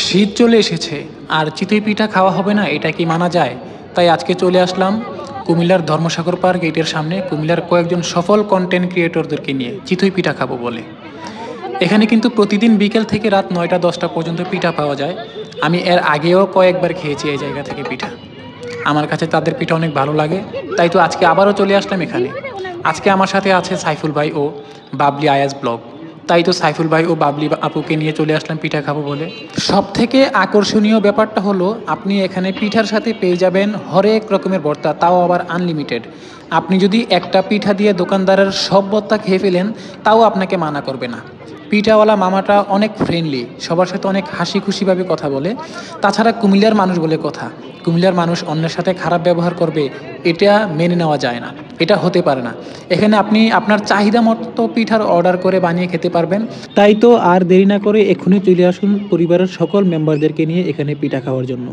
শীত চলে এসেছে আর চিতই পিঠা খাওয়া হবে না, এটা কি মানা যায়? তাই আজকে চলে আসলাম কুমিল্লার ধর্মসাগর পার্ক গেটের সামনে কুমিল্লার কয়েকজন সফল কন্টেন্ট ক্রিয়েটরদেরকে নিয়ে চিতই পিঠা খাবো বলে। এখানে কিন্তু প্রতিদিন বিকেল থেকে রাত 9টা-10টা পর্যন্ত পিঠা পাওয়া যায়। আমি এর আগেও কয়েকবার খেয়েছি এই জায়গা থেকে পিঠা। আমার কাছে তাদের পিঠা অনেক ভালো লাগে, তাই তো আজকে আবারও চলে আসলাম এখানে। আজকে আমার সাথে আছে সাইফুল ভাই ও বাবলি আয়াজ ব্লগ। তাই তো সাইফুল ভাই ও বাবলি আপুকে নিয়ে চলে আসলাম পিঠা খাবো বলে। সব থেকে আকর্ষণীয় ব্যাপারটা হলো আপনি এখানে পিঠার সাথে পেয়ে যাবেন হরেক রকমের ভর্তা, তাও আবার আনলিমিটেড। আপনি যদি একটা পিঠা দিয়ে দোকানদারের সব ভর্তা খেয়ে ফেলেন, তাও আপনাকে মানা করবে না। পিঠাওয়ালা মামাটা অনেক ফ্রেন্ডলি, সবার সাথে অনেক হাসি খুশিভাবে কথা বলে। তাছাড়া কুমিল্লার মানুষ বলে কথা, কুমিল্লার মানুষ অন্যের সাথে খারাপ ব্যবহার করবে এটা মেনে নেওয়া যায় না, এটা হতে পারে না। এখানে আপনি আপনার চাহিদা মতো পিঠার অর্ডার করে বানিয়ে খেতে পারবেন। তাই তো আর দেরি না করে এক্ষুনি চলে আসুন পরিবারের সকল মেম্বারদেরকে নিয়ে এখানে পিঠা খাওয়ার জন্য।